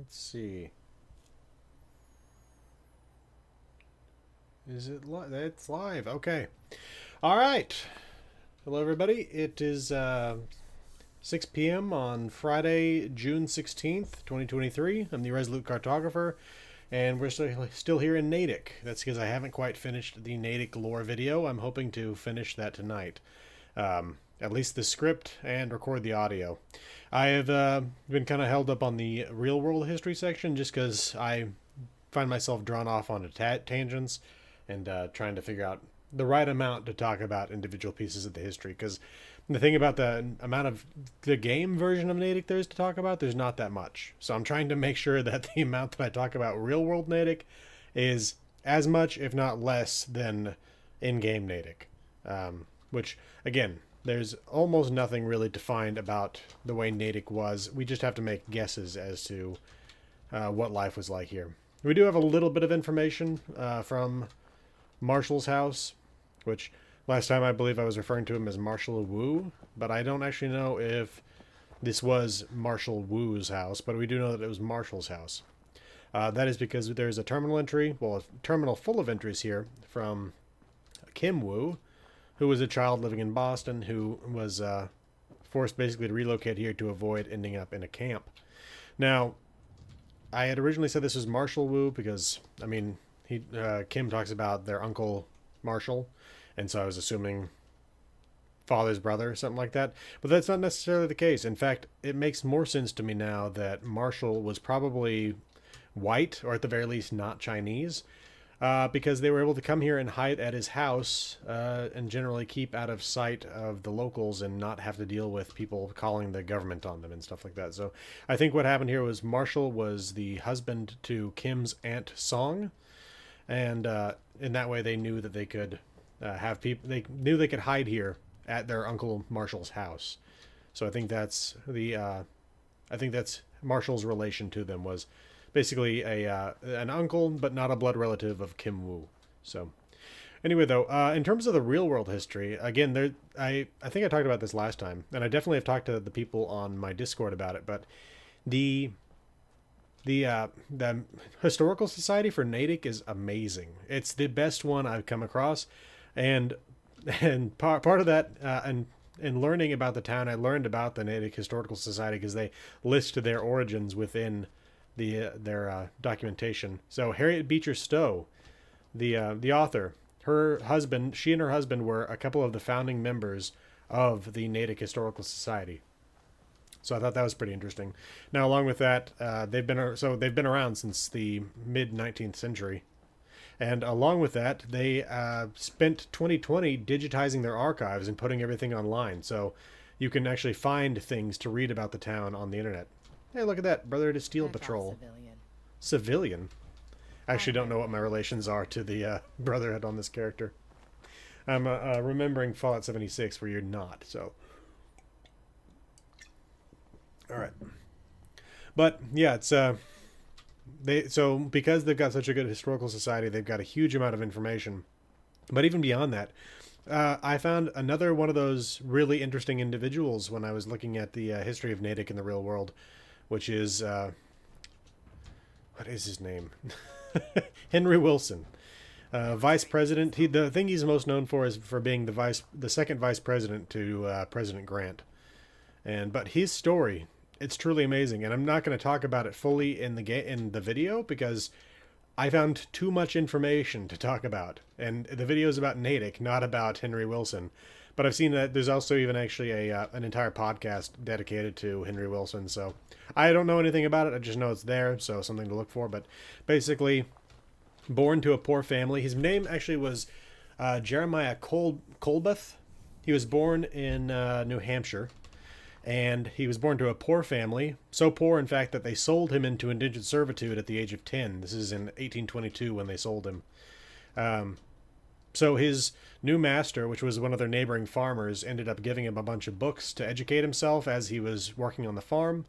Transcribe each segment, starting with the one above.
Let's see. Is it live? It's live. Okay. All right. Hello, everybody. It is 6 p.m. on Friday, June 16th, 2023. I'm the Resolute Cartographer, and we're still here in Natick. That's because I haven't quite finished the Natick lore video. I'm hoping to finish that tonight. At least the script and record the audio. I have been kind of held up on the real world history section just because I find myself drawn off onto tangents and trying to figure out the right amount to talk about individual pieces of the history. Because the thing about the amount of the game version of Natick there is to talk about, there's not that much. So I'm trying to make sure that the amount that I talk about real world Natick is as much, if not less, than in-game Natick. Which, again, there's almost nothing really defined about the way Natick was. We just have to make guesses as to what life was like here. We do have a little bit of information from Marshall's house, which last time I believe I was referring to him as Marshall Wu, but I don't actually know if this was Marshall Wu's house, but we do know that it was Marshall's house. That is because there's a terminal entry, well, a terminal full of entries here from Kim Wu, who was a child living in Boston who was forced basically to relocate here to avoid ending up in a camp. Now, I had originally said this was Marshall Wu because, I mean, Kim talks about their uncle Marshall, and so I was assuming father's brother or something like that. But that's not necessarily the case. In fact, it makes more sense to me now that Marshall was probably white, or at the very least not Chinese, because they were able to come here and hide at his house and generally keep out of sight of the locals and not have to deal with people calling the government on them and stuff like that. So I think what happened here was Marshall was the husband to Kim's aunt Song, and in that way they knew that they could have people. They knew they could hide here at their uncle Marshall's house. So I think that's Marshall's relation to them was basically an uncle, but not a blood relative of Kim Wu. So anyway, though, in terms of the real world history, again, I think I talked about this last time, and I definitely have talked to the people on my Discord about it. But the historical society for Natick is amazing. It's the best one I've come across, and part of that and in learning about the town, I learned about the Natick Historical Society because they list their origins within their documentation. So Harriet Beecher Stowe, the author, she and her husband were a couple of the founding members of the Natick Historical Society. So I thought that was pretty interesting. Now, along with that, they've been around since the mid 19th century, and along with that, they spent 2020 digitizing their archives and putting everything online. So you can actually find things to read about the town on the internet. Hey, look at that. Brother to Steel Patrol. Civilian. I actually don't know what my relations are to the Brotherhood on this character. I'm remembering Fallout 76 where you're not, so. Alright. But, yeah, it's, so because they've got such a good historical society, they've got a huge amount of information. But even beyond that, I found another one of those really interesting individuals when I was looking at the history of Natick in the real world, which is what is his name? Henry Wilson, vice president. The thing he's most known for is for being the second vice president to President Grant. But his story, it's truly amazing, and I'm not going to talk about it fully in the video because I found too much information to talk about, and the video is about Natick, not about Henry Wilson. But I've seen that there's also even actually an entire podcast dedicated to Henry Wilson. So I don't know anything about it. I just know it's there, so something to look for. But basically, born to a poor family. His name actually was Jeremiah Colbeth. He was born in New Hampshire, and he was born to a poor family. So poor, in fact, that they sold him into indentured servitude at the age of 10. This is in 1822 when they sold him. So his new master, which was one of their neighboring farmers, ended up giving him a bunch of books to educate himself as he was working on the farm.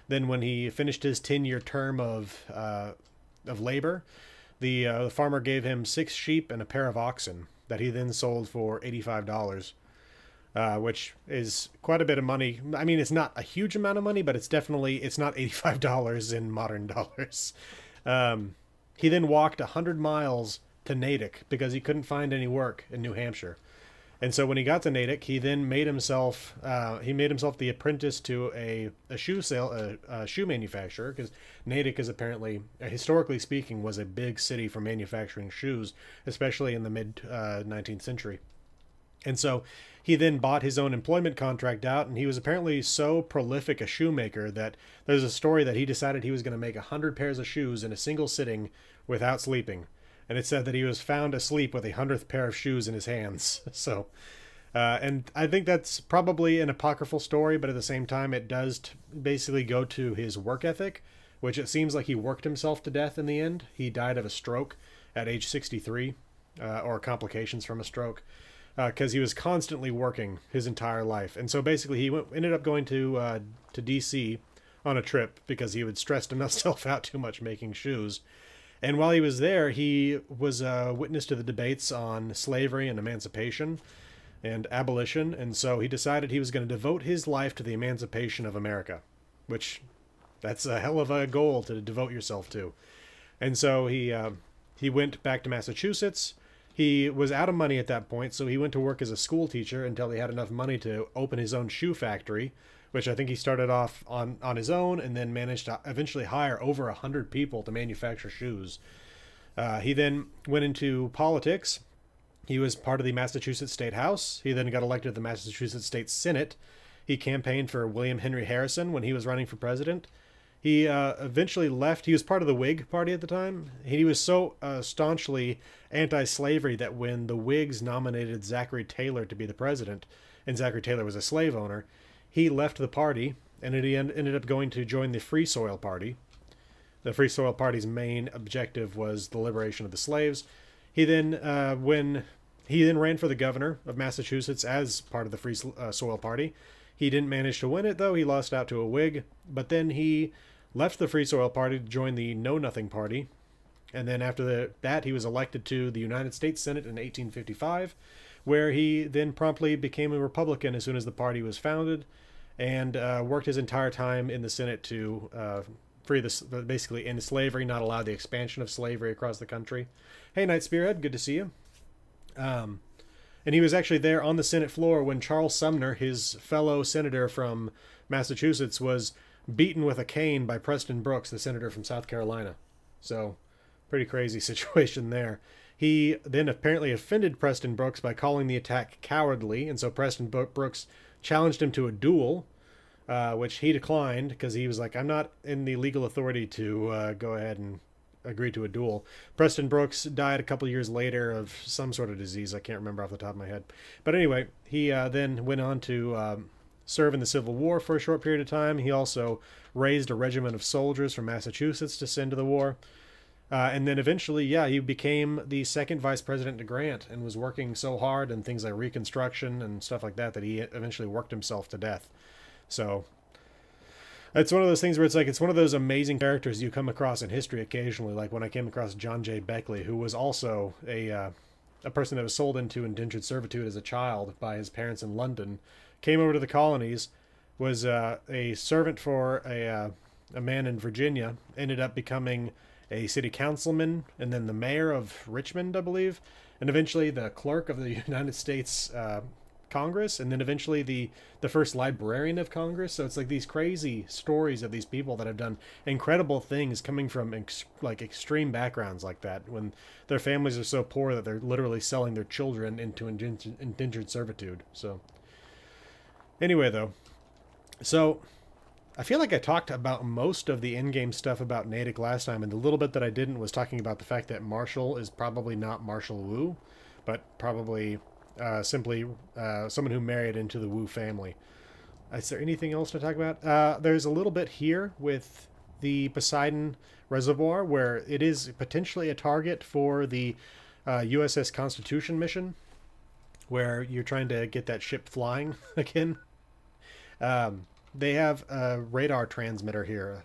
Then when he finished his 10-year term of labor, the farmer gave him 6 sheep and a pair of oxen that he then sold for $85. which is quite a bit of money. I mean, it's not a huge amount of money, but it's not $85 in modern dollars. He then walked 100 miles to Natick because he couldn't find any work in New Hampshire. And so when he got to Natick, he then made himself the apprentice to a shoe manufacturer, because Natick is apparently, historically speaking, was a big city for manufacturing shoes, especially in the mid 19th century. And so he then bought his own employment contract out, and he was apparently so prolific a shoemaker that there's a story that he decided he was going to make 100 pairs of shoes in a single sitting without sleeping. And it said that he was found asleep with 100th pair of shoes in his hands. So, and I think that's probably an apocryphal story, but at the same time, it does basically go to his work ethic, which it seems like he worked himself to death in the end. He died of a stroke at age 63, or complications from a stroke, because he was constantly working his entire life. And so basically, he ended up going to D.C. on a trip because he would stressed himself out too much making shoes. And while he was there, he was a witness to the debates on slavery and emancipation and abolition. And so he decided he was going to devote his life to the emancipation of America, which that's a hell of a goal to devote yourself to. And so he went back to Massachusetts. He was out of money at that point, so he went to work as a school teacher until he had enough money to open his own shoe factory, which I think he started off on his own and then managed to eventually hire over 100 people to manufacture shoes. He then went into politics. He was part of the Massachusetts State House. He then got elected to the Massachusetts State Senate. He campaigned for William Henry Harrison when he was running for president. He eventually left. He was part of the Whig Party at the time. He was so staunchly anti-slavery that when the Whigs nominated Zachary Taylor to be the president, and Zachary Taylor was a slave owner, he left the party, and he ended up going to join the Free Soil Party. The Free Soil Party's main objective was the liberation of the slaves. He then, ran for the governor of Massachusetts as part of the Free Soil Party. He didn't manage to win it, though. He lost out to a Whig. But then he left the Free Soil Party to join the Know Nothing Party. And then after that, he was elected to the United States Senate in 1855, where he then promptly became a Republican as soon as the party was founded, and worked his entire time in the Senate to basically end slavery, not allow the expansion of slavery across the country. Hey, Knight Spearhead, good to see you. And he was actually there on the Senate floor when Charles Sumner, his fellow senator from Massachusetts, was beaten with a cane by Preston Brooks, the senator from South Carolina. So, pretty crazy situation there. He then apparently offended Preston Brooks by calling the attack cowardly, and so Preston Brooks challenged him to a duel, which he declined because he was like, I'm not in the legal authority to go ahead and agree to a duel. Preston Brooks died a couple years later of some sort of disease. I can't remember off the top of my head. But anyway, he then went on to serve in the Civil War for a short period of time. He also raised a regiment of soldiers from Massachusetts to send to the war. And then eventually, he became the second vice president to Grant and was working so hard in things like Reconstruction and stuff like that he eventually worked himself to death. So it's one of those things where it's one of those amazing characters you come across in history occasionally, like when I came across John J. Beckley, who was also a person that was sold into indentured servitude as a child by his parents in London, came over to the colonies, was a servant for a man in Virginia, ended up becoming a city councilman, and then the mayor of Richmond, I believe, and eventually the clerk of the United States Congress, and then eventually the first librarian of Congress. So it's like these crazy stories of these people that have done incredible things coming from extreme backgrounds like that, when their families are so poor that they're literally selling their children into indentured servitude. So anyway, though, so I feel like I talked about most of the in-game stuff about Natick last time, and the little bit that I didn't was talking about the fact that Marshall is probably not Marshall Wu, but probably simply someone who married into the Wu family. Is there anything else to talk about? There's a little bit here with the Poseidon Reservoir, where it is potentially a target for the USS Constitution mission, where you're trying to get that ship flying again. They have a radar transmitter here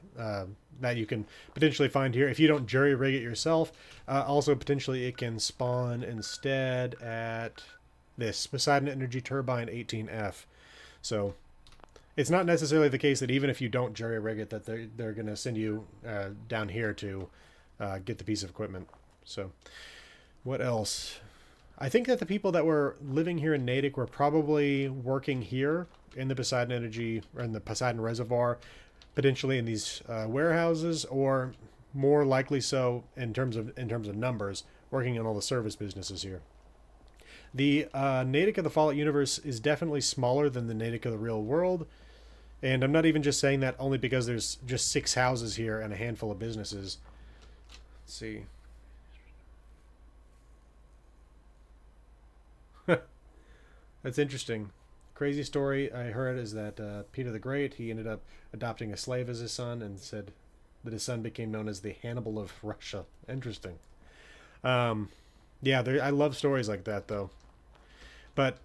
that you can potentially find here if you don't jury rig it yourself. Also, potentially it can spawn instead at this Poseidon Energy Turbine 18F. So it's not necessarily the case that even if you don't jury rig it, that they're going to send you down here to get the piece of equipment. So what else? I think that the people that were living here in Natick were probably working here in the Poseidon Energy, or in the Poseidon Reservoir, potentially in these warehouses, or more likely so in terms of numbers, working in all the service businesses here. The Natick of the Fallout universe is definitely smaller than the Natick of the real world, and I'm not even just saying that only because there's just 6 houses here and a handful of businesses. Let's see. That's interesting. Crazy story I heard is that Peter the Great, he ended up adopting a slave as his son, and said that his son became known as the Hannibal of Russia. Interesting. Yeah, I love stories like that, though. But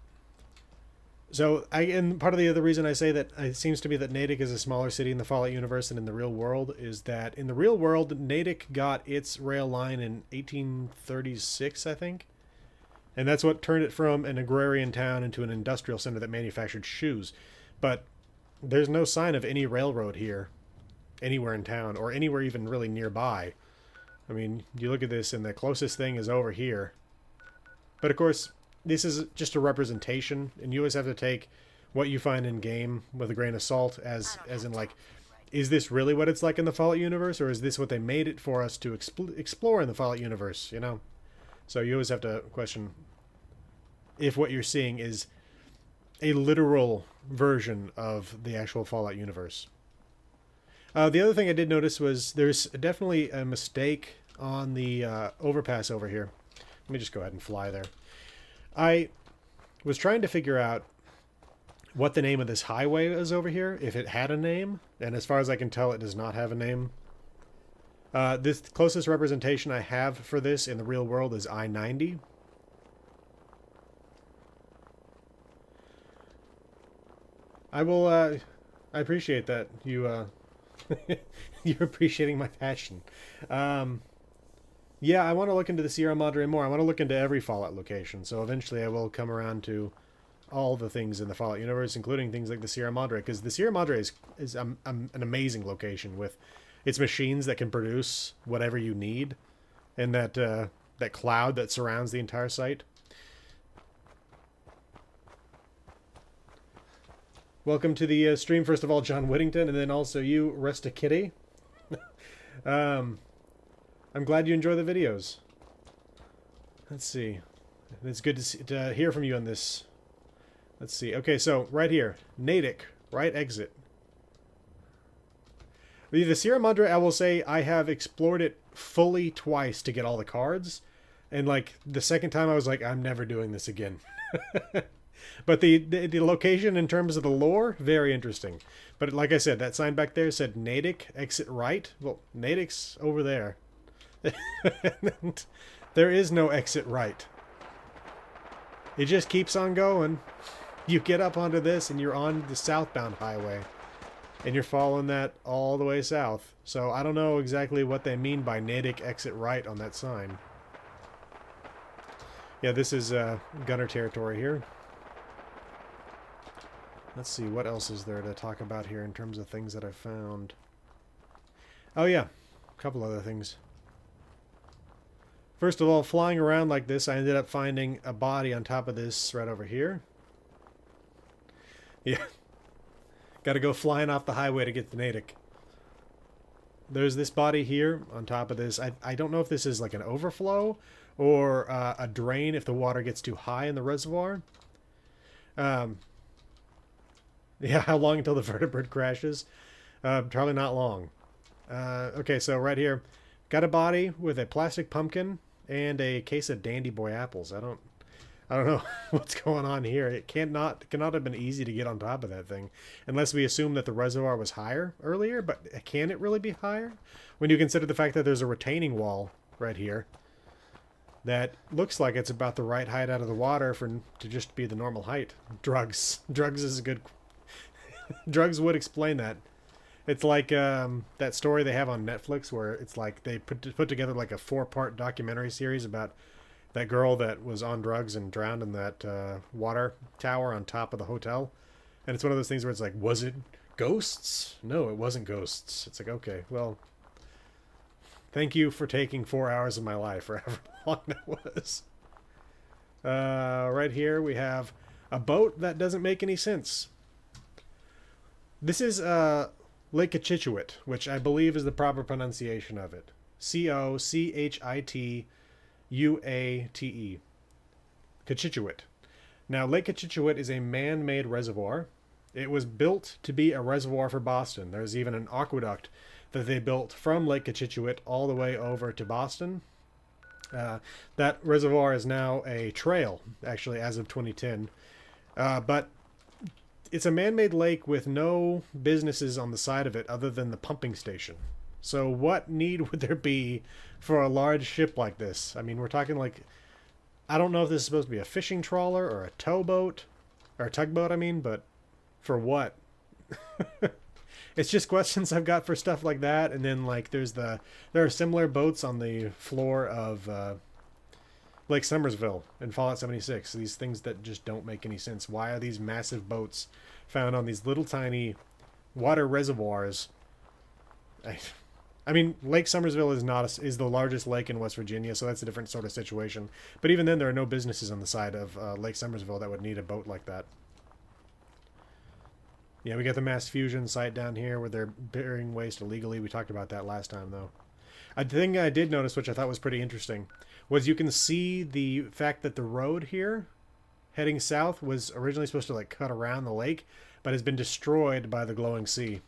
so and part of the other reason I say that it seems to me that Natick is a smaller city in the Fallout universe than in the real world is that in the real world, Natick got its rail line in 1836, I think. And that's what turned it from an agrarian town into an industrial center that manufactured shoes. But there's no sign of any railroad here, anywhere in town, or anywhere even really nearby. I mean, you look at this, and the closest thing is over here. But of course, this is just a representation, and you always have to take what you find in game with a grain of salt, as in like, is this really what it's like in the Fallout universe, or is this what they made it for us to explore in the Fallout universe? You know, so you always have to question if what you're seeing is a literal version of the actual Fallout universe. The other thing I did notice was there's definitely a mistake on the overpass over here. Let me just go ahead and fly there. I was trying to figure out what the name of this highway is over here, if it had a name, and as far as I can tell, it does not have a name. This closest representation I have for this in the real world is I-90. I will, I appreciate that you, you're appreciating my passion. Yeah, I want to look into the Sierra Madre more. I want to look into every Fallout location, so eventually I will come around to all the things in the Fallout universe, including things like the Sierra Madre, because the Sierra Madre is an amazing location with its machines that can produce whatever you need, and that that cloud that surrounds the entire site. Welcome to the stream, first of all, John Whittington, and then also you, Resta Kitty. I'm glad you enjoy the videos. Let's see. It's good to hear from you on this. Let's see. Okay, so right here, Natick, right exit. The Sierra Madre, I will say, I have explored it fully twice to get all the cards, and like the second time I was like, I'm never doing this again. But the location in terms of the lore, very interesting. But like I said, that sign back there said Natick, exit right. Well, Natick's over there. There is no exit right. It just keeps on going. You get up onto this and you're on the southbound highway. And you're following that all the way south. So I don't know exactly what they mean by Natick, exit right on that sign. Yeah, this is Gunner territory here. Let's see, what else is there to talk about here in terms of things that I found? Oh yeah, a couple other things. First of all, flying around like this, I ended up finding a body on top of this right over here. Yeah. Gotta go flying off the highway to get to Natick. There's this body here on top of this. I don't know if this is like an overflow or a drain if the water gets too high in the reservoir. Yeah, how long until the vertebrate crashes? Probably not long. Okay, so right here, got a body with a plastic pumpkin and a case of Dandy Boy apples. I don't know what's going on here. It cannot have been easy to get on top of that thing, unless we assume that the reservoir was higher earlier. But can it really be higher when you consider the fact that there's a retaining wall right here that looks like it's about the right height out of the water to just be the normal height? Drugs is a good. Drugs would explain that. It's like that story they have on Netflix where it's like they put together like a 4-part documentary series about that girl that was on drugs and drowned in that water tower on top of the hotel. And it's one of those things where it's like, was it ghosts? No, it wasn't ghosts. It's like, okay, well, thank you for taking 4 hours of my life, or however long that was. Right here we have a boat that doesn't make any sense. This is Lake Cochituate, which I believe is the proper pronunciation of it. Cochituate. Cochituate. Now, Lake Cochituate is a man-made reservoir. It was built to be a reservoir for Boston. There's even an aqueduct that they built from Lake Cochituate all the way over to Boston. That reservoir is now a trail, actually, as of 2010. But it's a man-made lake with no businesses on the side of it other than the pumping station. So what need would there be for a large ship like this? I mean, we're talking like, I don't know if this is supposed to be a fishing trawler or a towboat, or a tugboat, I mean, but for what? It's just questions I've got for stuff like that. And then like there are similar boats on the floor of Lake Summersville in Fallout 76. These things that just don't make any sense. Why are these massive boats found on these little tiny water reservoirs? I mean, Lake Summersville is the largest lake in West Virginia, so that's a different sort of situation. But even then, there are no businesses on the side of Lake Summersville that would need a boat like that. Yeah, we got the mass fusion site down here where they're burying waste illegally. We talked about that last time, though. A thing I did notice, which I thought was pretty interesting, was you can see the fact that the road here heading south was originally supposed to like cut around the lake, but has been destroyed by the glowing sea,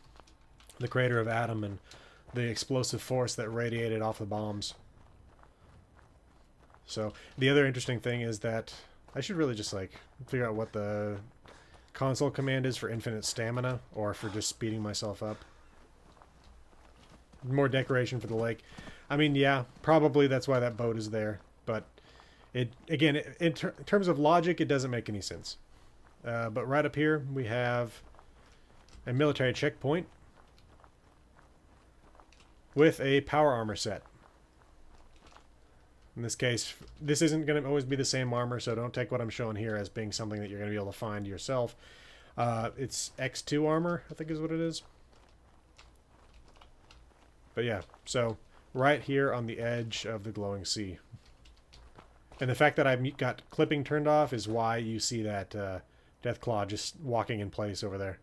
the crater of Adam, and the explosive force that radiated off the bombs. So the other interesting thing is that I should really just like figure out what the console command is for infinite stamina, or for just speeding myself up. More decoration for the lake. I mean, yeah, probably that's why that boat is there. But it again, in terms of logic, it doesn't make any sense. But right up here, we have a military checkpoint with a power armor set. In this case, this isn't going to always be the same armor, so don't take what I'm showing here as being something that you're going to be able to find yourself. It's X2 armor, I think is what it is. But yeah, so right here on the edge of the glowing sea. And the fact that I've got clipping turned off is why you see that Deathclaw just walking in place over there.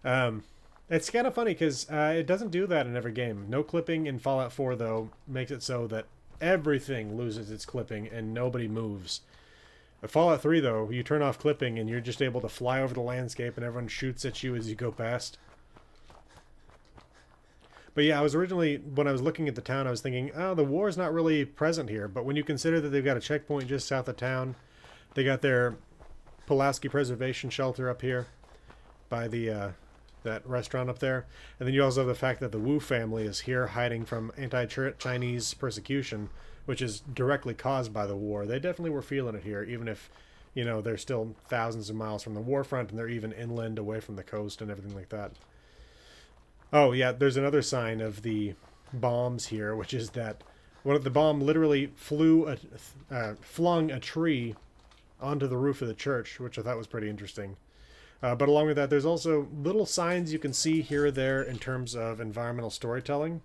Yeah. It's kind of funny because it doesn't do that in every game. No clipping in Fallout 4, though, makes it so that everything loses its clipping and nobody moves. In Fallout 3, though, you turn off clipping and you're just able to fly over the landscape and everyone shoots at you as you go past. But yeah, I was originally, when I was looking at the town, I was thinking, oh, the war is not really present here. But when you consider that they've got a checkpoint just south of town, they got their Pulaski Preservation Shelter up here by the that restaurant up there. And then you also have the fact that the Wu family is here hiding from anti-Chinese persecution, which is directly caused by the war. They definitely were feeling it here, even if, you know, they're still thousands of miles from the war front and they're even inland away from the coast and everything like that. Oh, yeah, there's another sign of the bombs here, which is that one of the bomb literally flung a tree onto the roof of the church, which I thought was pretty interesting. But along with that, there's also little signs you can see here or there in terms of environmental storytelling.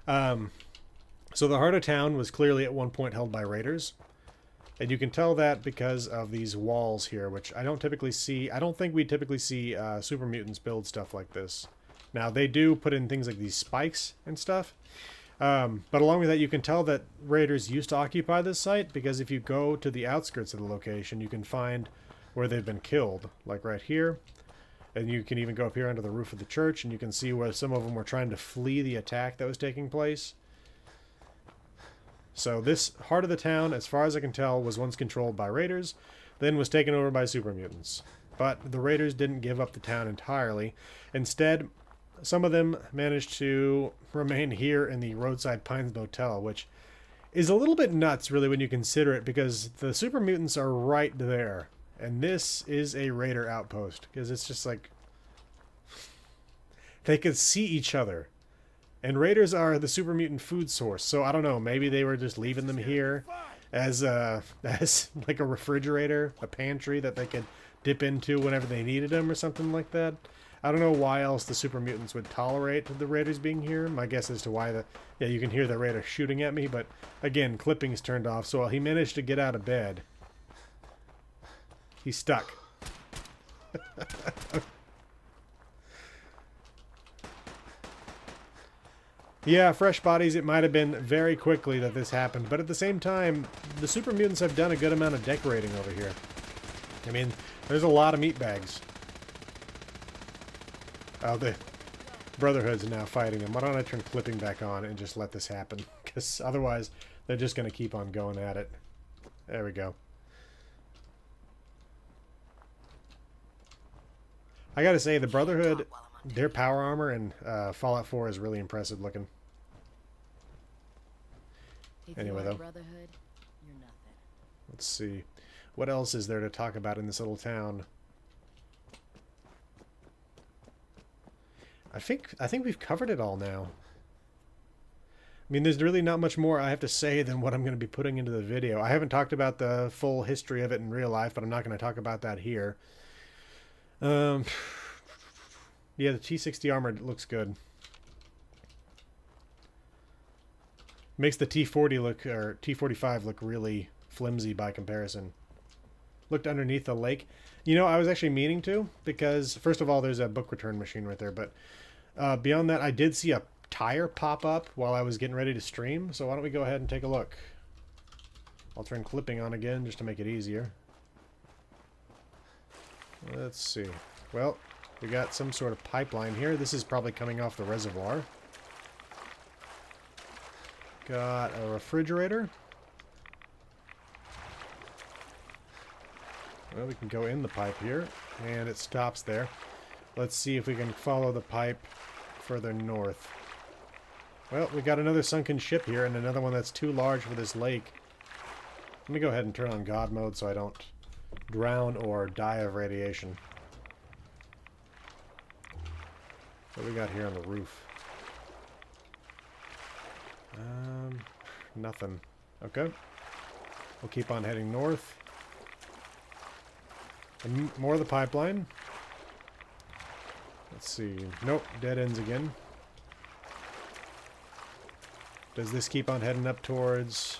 So the heart of town was clearly at one point held by raiders. And you can tell that because of these walls here, which I don't typically see. I don't think we typically see super mutants build stuff like this. Now, they do put in things like these spikes and stuff. But along with that, you can tell that raiders used to occupy this site, because if you go to the outskirts of the location, you can find where they've been killed, like right here. And you can even go up here under the roof of the church, and you can see where some of them were trying to flee the attack that was taking place. So this heart of the town, as far as I can tell, was once controlled by raiders, then was taken over by super mutants. But the raiders didn't give up the town entirely. Instead, some of them managed to remain here in the Roadside Pines Motel, which is a little bit nuts, really, when you consider it, because the super mutants are right there. And this is a raider outpost, because it's just like... they could see each other. And raiders are the super mutant food source, so I don't know, maybe they were just leaving them here as as like a refrigerator, a pantry that they could dip into whenever they needed them or something like that. I don't know why else the super mutants would tolerate the raiders being here. My guess as to why yeah, you can hear the raider shooting at me, but again, clipping's turned off, so while he managed to get out of bed, he's stuck. Yeah, fresh bodies, it might have been very quickly that this happened, but at the same time, the super mutants have done a good amount of decorating over here. I mean, there's a lot of meat bags. Oh, the Brotherhood's now fighting him. Why don't I turn clipping back on and just let this happen? Because otherwise, they're just going to keep on going at it. There we go. I gotta say, the Brotherhood, their power armor in Fallout 4 is really impressive looking. Anyway, though, Brotherhood, you're nothing. Let's see. What else is there to talk about in this little town? I think we've covered it all now. I mean, there's really not much more I have to say than what I'm going to be putting into the video. I haven't talked about the full history of it in real life, but I'm not going to talk about that here. Yeah, the T-60 armor looks good. Makes the T-40 look, or T-45 look really flimsy by comparison. Looked underneath the lake. You know, I was actually meaning to, because first of all, there's a book return machine right there, but beyond that, I did see a tire pop up while I was getting ready to stream, so why don't we go ahead and take a look. I'll turn clipping on again just to make it easier. Let's see. Well, we got some sort of pipeline here. This is probably coming off the reservoir. Got a refrigerator. Well, we can go in the pipe here, and it stops there. Let's see if we can follow the pipe further north. Well, we got another sunken ship here, and another one that's too large for this lake. Let me go ahead and turn on God mode so I don't drown or die of radiation. What do we got here on the roof? Nothing. Okay. We'll keep on heading north. And more of the pipeline. Let's see. Nope, dead ends again. Does this keep on heading up towards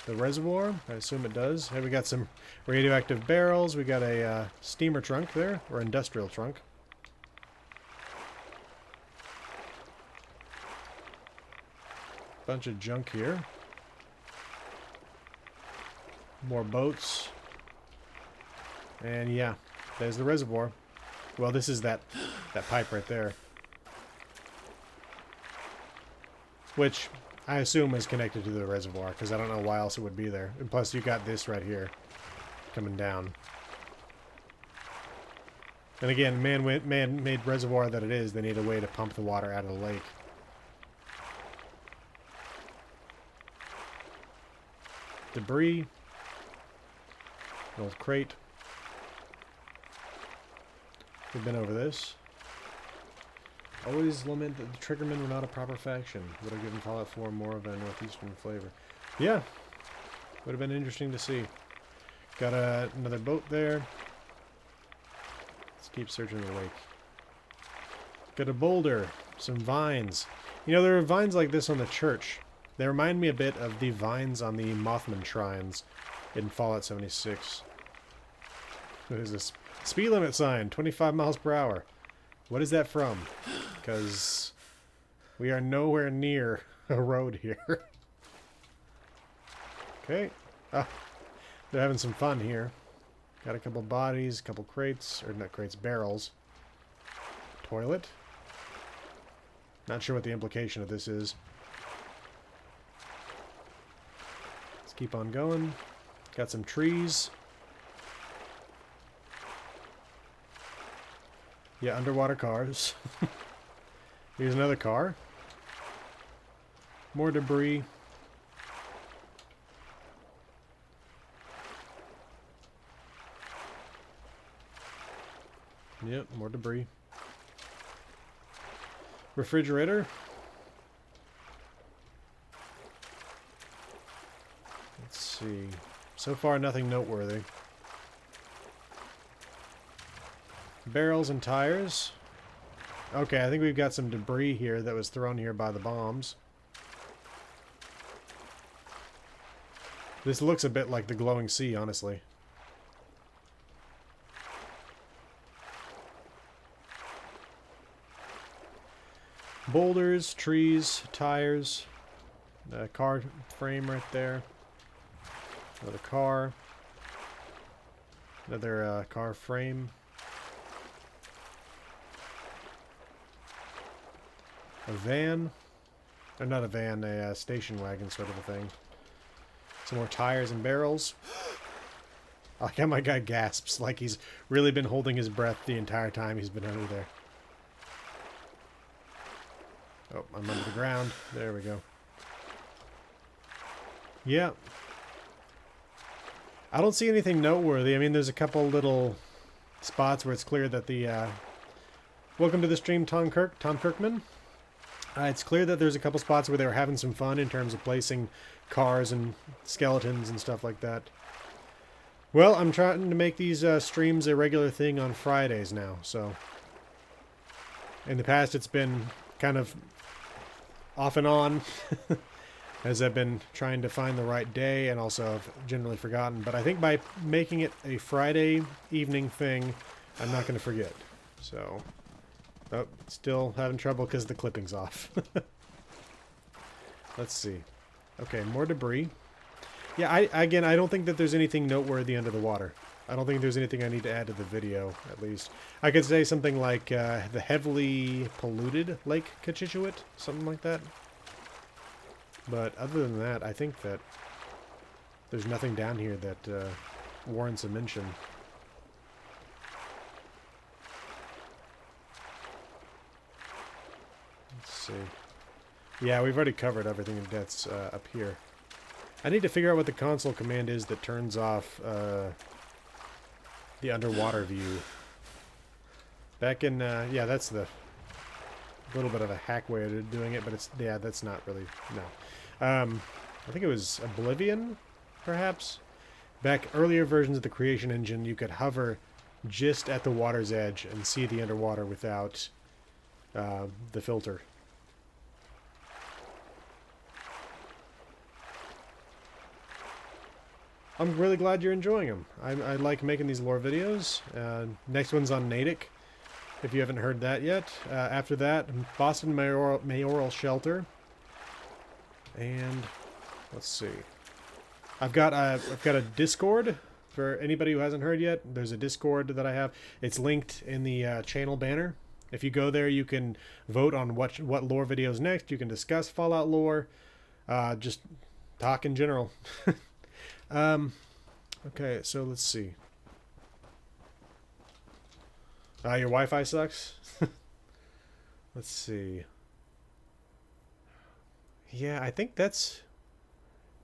the reservoir? I assume it does. Hey, we got some radioactive barrels. We got a steamer trunk there, or industrial trunk. Bunch of junk here. More boats. And yeah, there's the reservoir. Well, this is that pipe right there. Which I assume is connected to the reservoir, because I don't know why else it would be there. And plus you got this right here coming down. And again, man-made reservoir that it is, they need a way to pump the water out of the lake. Debris. An old crate. We've been over this. Always lament that the Triggermen were not a proper faction. Would have given Fallout 4 more of a northeastern flavor. Yeah. Would have been interesting to see. Got another boat there. Let's keep searching the lake. Got a boulder. Some vines. You know, there are vines like this on the church. They remind me a bit of the vines on the Mothman shrines in Fallout 76. What is this? Speed limit sign, 25 miles per hour. What is that from? Because we are nowhere near a road here. Okay. Ah, they're having some fun here. Got a couple bodies, a couple crates, or not crates, barrels. Toilet. Not sure what the implication of this is. Let's keep on going. Got some trees. Yeah, underwater cars. Here's another car. More debris. Yep, more debris. refrigerator. Let's see. So far, nothing noteworthy. Barrels and tires. Okay, I think we've got some debris here that was thrown here by the bombs. This looks a bit like the glowing sea, honestly. Boulders, trees, tires. The car frame right there. Another car. Another car frame. A van. Or not a van, a station wagon sort of a thing. Some more tires and barrels. I like how my guy gasps like he's really been holding his breath the entire time he's been under there. Oh, I'm under the ground. There we go. Yeah. I don't see anything noteworthy. I mean, there's a couple little spots where it's clear that the... Welcome to the stream, Tom Kirkman. It's clear that there's a couple spots where they were having some fun in terms of placing cars and skeletons and stuff like that. Well, I'm trying to make these streams a regular thing on Fridays now, so... In the past, it's been kind of off and on, as I've been trying to find the right day, and also I've generally forgotten. But I think by making it a Friday evening thing, I'm not going to forget. So, oh, still having trouble because the clipping's off. Let's see. Okay, more debris. Yeah, again, I don't think that there's anything noteworthy under the water. I don't think there's anything I need to add to the video, at least. I could say something like the heavily polluted Lake Cochituate, something like that. But other than that, I think that there's nothing down here that warrants a mention. Let's see. Yeah, we've already covered everything that's up here. I need to figure out what the console command is that turns off... the underwater view. Back in, yeah, that's the little bit of a hack way of doing it, but it's, yeah, that's not really, no. I think it was Oblivion, perhaps? Back earlier versions of the Creation Engine, you could hover just at the water's edge and see the underwater without the filter. I'm really glad you're enjoying them. I like making these lore videos. Next one's on Natick, if you haven't heard that yet. After that, Boston Mayoral Shelter. And let's see. I've got a Discord for anybody who hasn't heard yet. There's a Discord that I have. It's linked in the channel banner. If you go there, you can vote on what lore videos next. You can discuss Fallout lore. Just talk in general. Okay, so let's see. Your Wi-Fi sucks? Let's see. Yeah, I think that's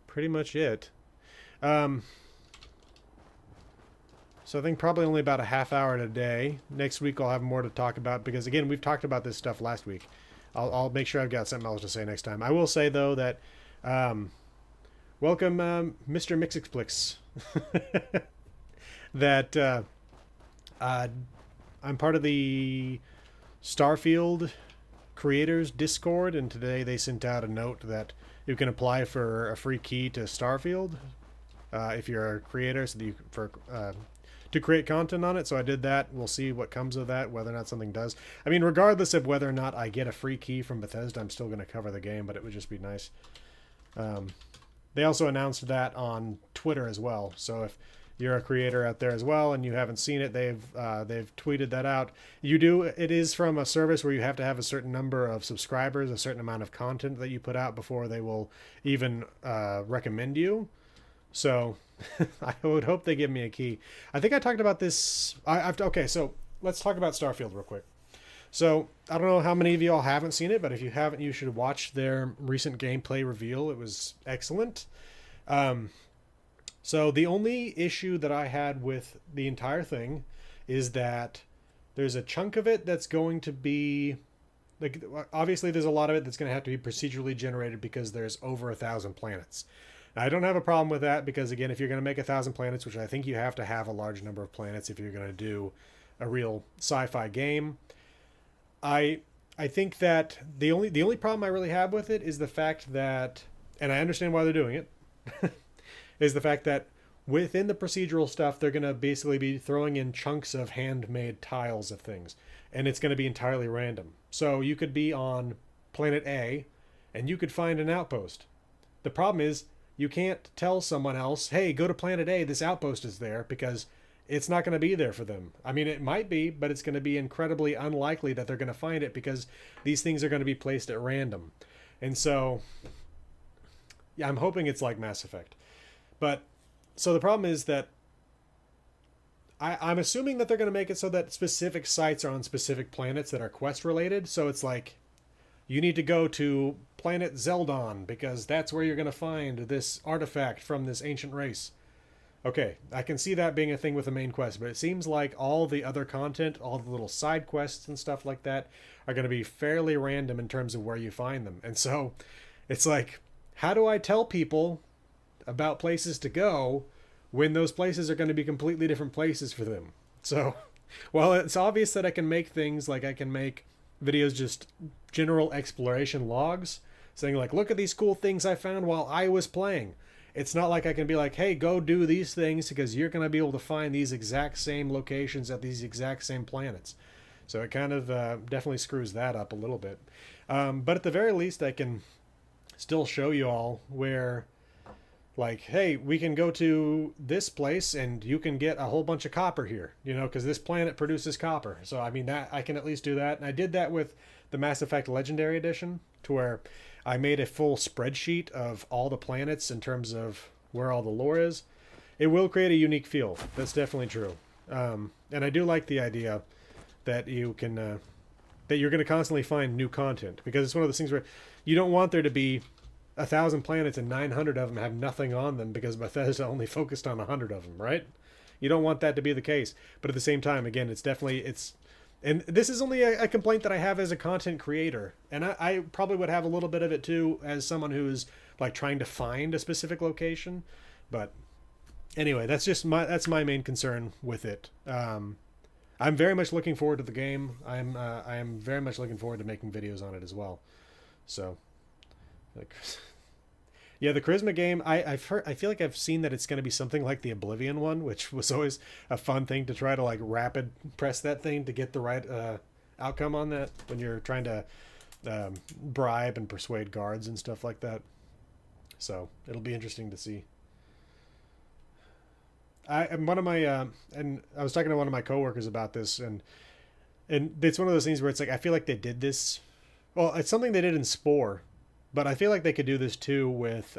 pretty much it. So I think probably only about a half hour today. Next week I'll have more to talk about, because again, we've talked about this stuff last week. I'll make sure I've got something else to say next time. I will say, though, that... welcome, Mr. Mixexplix. That I'm part of the Starfield creators Discord, and today they sent out a note that you can apply for a free key to Starfield if you're a creator, so that you to create content on it. So I did that. We'll see what comes of that, whether or not something does. I mean, regardless of whether or not I get a free key from Bethesda, I'm still going to cover the game, but it would just be nice. They also announced that on Twitter as well. So if you're a creator out there as well and you haven't seen it, they've tweeted that out. It is from a service where you have to have a certain number of subscribers, a certain amount of content that you put out before they will even recommend you. So I would hope they give me a key. I think I talked about this. Okay, so let's talk about Starfield real quick. So, I don't know how many of y'all haven't seen it, but if you haven't, you should watch their recent gameplay reveal. It was excellent. So, the only issue that I had with the entire thing is that there's a chunk of it that's going to be like obviously there's a lot of it that's going to have to be procedurally generated because there's over 1,000 planets. I don't have a problem with that because again, if you're going to make 1,000 planets, which I think you have to have a large number of planets if you're going to do a real sci-fi game, I think that the only problem I really have with it is the fact that, and I understand why they're doing it, is the fact that within the procedural stuff, they're going to basically be throwing in chunks of handmade tiles of things, and it's going to be entirely random. So you could be on planet A, and you could find an outpost. The problem is you can't tell someone else, hey, go to planet A, this outpost is there, because it's not going to be there for them. I mean, it might be, but it's going to be incredibly unlikely that they're going to find it because these things are going to be placed at random. And so, yeah, I'm hoping it's like Mass Effect. But, so the problem is that I'm assuming that they're going to make it so that specific sites are on specific planets that are quest related. So it's like, you need to go to planet Zeldon because that's where you're going to find this artifact from this ancient race. Okay, I can see that being a thing with the main quest, but it seems like all the other content, all the little side quests and stuff like that, are going to be fairly random in terms of where you find them. And so it's like, how do I tell people about places to go when those places are going to be completely different places for them? So, well, it's obvious that I can make things like I can make videos, just general exploration logs, saying like, look at these cool things I found while I was playing. It's not like I can be like, hey, go do these things because you're going to be able to find these exact same locations at these exact same planets. So it kind of definitely screws that up a little bit. But at the very least, I can still show you all where, like, hey, we can go to this place and you can get a whole bunch of copper here, you know, because this planet produces copper. So, I mean, that I can at least do that. And I did that with the Mass Effect Legendary Edition, to where I made a full spreadsheet of all the planets in terms of where all the lore is. It will create a unique feel. That's definitely true. And I do like the idea that you can that you're going to constantly find new content, because it's one of those things where you don't want there to be 1,000 planets and 900 of them have nothing on them because Bethesda only focused on 100 of them, right? You don't want that to be the case. But at the same time, again, and this is only a complaint that I have as a content creator. And I probably would have a little bit of it too as someone who's like trying to find a specific location. But anyway, that's my main concern with it. I'm very much looking forward to the game. I am very much looking forward to making videos on it as well. So, like, yeah, the Charisma game, I feel like I've seen that it's going to be something like the Oblivion one, which was always a fun thing to try to like rapid press that thing to get the right outcome on that when you're trying to bribe and persuade guards and stuff like that. So it'll be interesting to see. And I was talking to one of my coworkers about this, and it's one of those things where it's like I feel like they did this. Well, it's something they did in Spore. But I feel like they could do this too with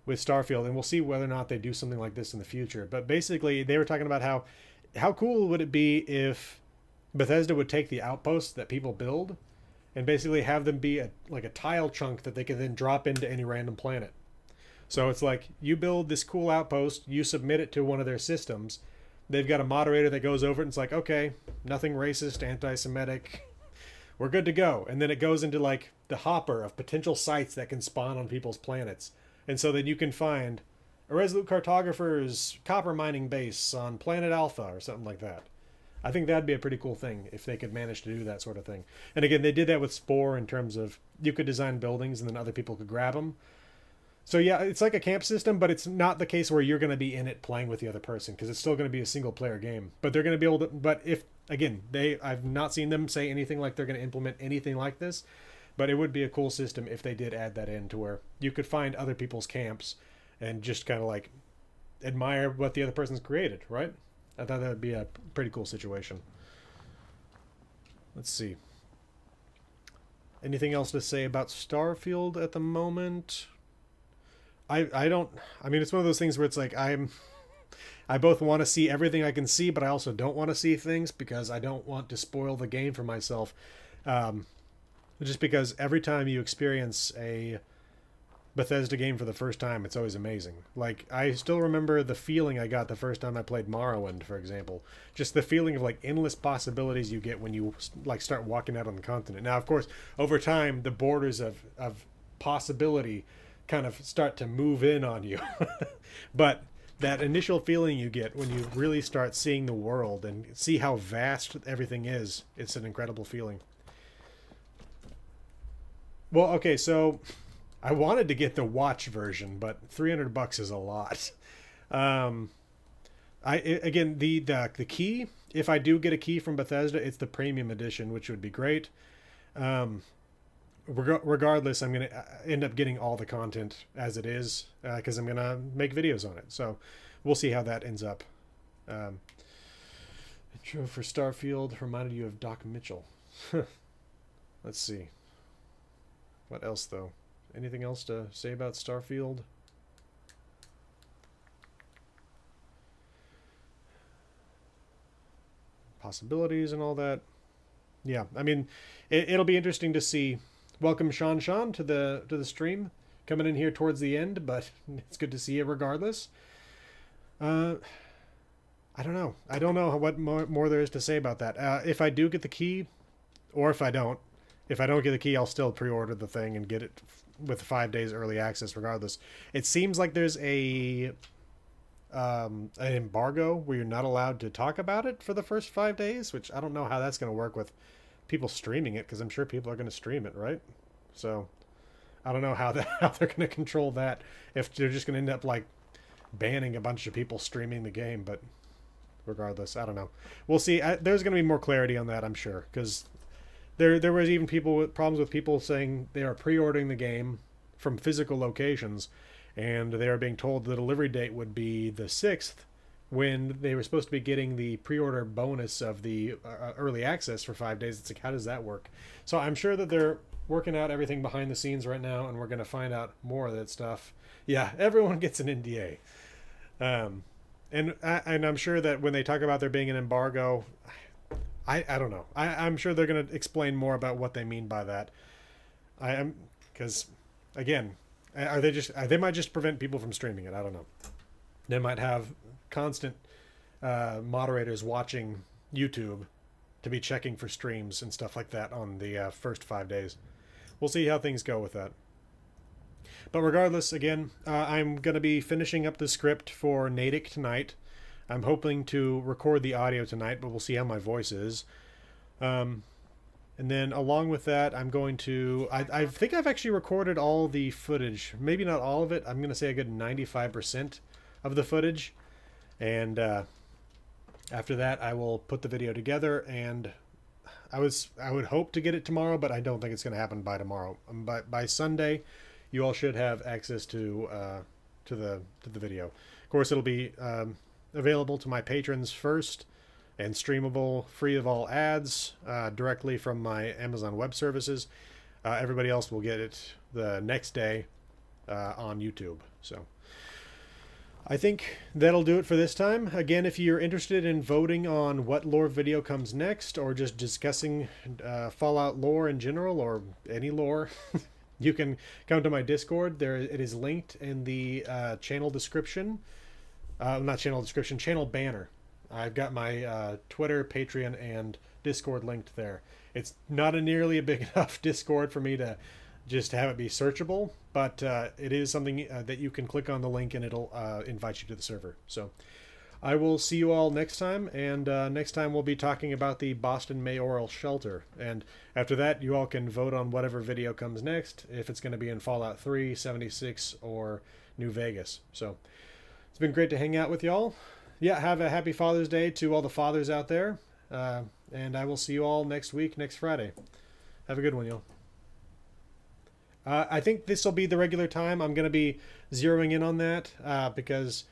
Starfield, and we'll see whether or not they do something like this in the future. But basically, they were talking about how cool would it be if Bethesda would take the outposts that people build and basically have them be like a tile chunk that they can then drop into any random planet. So it's like you build this cool outpost, you submit it to one of their systems. They've got a moderator that goes over it and it's like, okay, nothing racist, anti-Semitic. We're good to go. And then it goes into like the hopper of potential sites that can spawn on people's planets. And so then you can find a Resolute Cartographer's copper mining base on planet Alpha or something like that. I think that'd be a pretty cool thing if they could manage to do that sort of thing. And again, they did that with Spore in terms of you could design buildings and then other people could grab them. So yeah, it's like a camp system, but it's not the case where you're going to be in it playing with the other person, because it's still going to be a single player game. But they're going to be able to, but if, again, I've not seen them say anything like they're going to implement anything like this, but it would be a cool system if they did add that in to where you could find other people's camps and just kind of like admire what the other person's created, right? I thought that would be a pretty cool situation. Let's see. Anything else to say about Starfield at the moment? I don't, I mean, it's one of those things where it's like I both want to see everything I can see, but I also don't want to see things because I don't want to spoil the game for myself. Just because every time you experience a Bethesda game for the first time, it's always amazing. Like, I still remember the feeling I got the first time I played Morrowind, for example. Just the feeling of like endless possibilities you get when you like start walking out on the continent. Now, of course, over time, the borders of possibility kind of start to move in on you. But that initial feeling you get when you really start seeing the world and see how vast everything is, it's an incredible feeling. Well, okay, so I wanted to get the watch version, but $300 is a lot. Um, again, the key, if I do get a key from Bethesda, it's the premium edition, which would be great. Um, Regardless, I'm gonna end up getting all the content as it is, because I'm gonna make videos on it. So we'll see how that ends up. Intro for Starfield reminded you of Doc Mitchell. Let's see. What else though? Anything else to say about Starfield? Possibilities and all that. Yeah, I mean, it'll be interesting to see. Welcome Sean to the stream, coming in here towards the end, but it's good to see you regardless. I don't know. I don't know what more there is to say about that. If I do get the key, or if I don't get the key, I'll still pre-order the thing and get it with 5 days early access regardless. It seems like there's an embargo where you're not allowed to talk about it for the first 5 days, which I don't know how that's going to work with people streaming it, because I'm sure people are going to stream it, right? So I don't know how they're going to control that, if they're just going to end up like banning a bunch of people streaming the game. But regardless, I don't know. We'll see. There's going to be more clarity on that, I'm sure, because there was even people with problems with people saying they are pre-ordering the game from physical locations, and they are being told the delivery date would be the 6th, when they were supposed to be getting the pre-order bonus of the early access for 5 days. It's like, how does that work? So I'm sure that they're working out everything behind the scenes right now, and we're going to find out more of that stuff. Yeah, everyone gets an NDA. And I'm sure that when they talk about there being an embargo, I don't know. I'm sure they're going to explain more about what they mean by that. I am, because again, they might just prevent people from streaming it. I don't know. They might have constant moderators watching YouTube to be checking for streams and stuff like that on the first 5 days. We'll see how things go with that. But regardless, again, I'm going to be finishing up the script for Natick tonight. I'm hoping to record the audio tonight, but we'll see how my voice is. And then along with that, I'm going to... I think I've actually recorded all the footage. Maybe not all of it. I'm going to say a good 95% of the footage. And after that, I will put the video together, and I would hope to get it tomorrow, but I don't think it's going to happen by tomorrow. By Sunday, you all should have access to the video. Of course, it'll be available to my patrons first, and streamable, free of all ads, directly from my Amazon Web Services. Everybody else will get it the next day on YouTube. So I think that'll do it for this time. Again, if you're interested in voting on what lore video comes next, or just discussing Fallout lore in general, or any lore, you can come to my Discord. There, it is linked in the channel description. Not channel description, channel banner. I've got my Twitter, Patreon, and Discord linked there. It's not nearly a big enough Discord for me to just have it be searchable, but it is something that you can click on the link and it'll invite you to the server. So I will see you all next time, and next time we'll be talking about the Boston Mayoral Shelter. And after that, you all can vote on whatever video comes next, if it's going to be in Fallout 3, 76, or New Vegas. So it's been great to hang out with y'all. Yeah, have a happy Father's Day to all the fathers out there. And I will see you all next week, next Friday. Have a good one, y'all. I think this will be the regular time. I'm going to be zeroing in on that because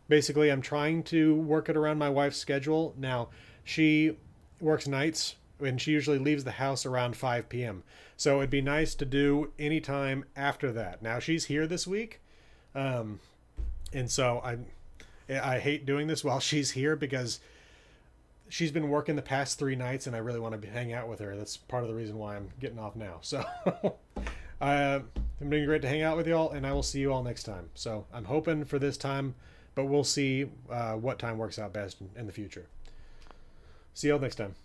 basically I'm trying to work it around my wife's schedule. Now, she works nights, and she usually leaves the house around 5 p.m. So it'd be nice to do any time after that. Now, she's here this week, and so I hate doing this while she's here because she's been working the past 3 nights, and I really want to hang out with her. That's part of the reason why I'm getting off now. So I'm doing great to hang out with y'all, and I will see you all next time. So I'm hoping for this time, but we'll see what time works out best in the future. See y'all next time.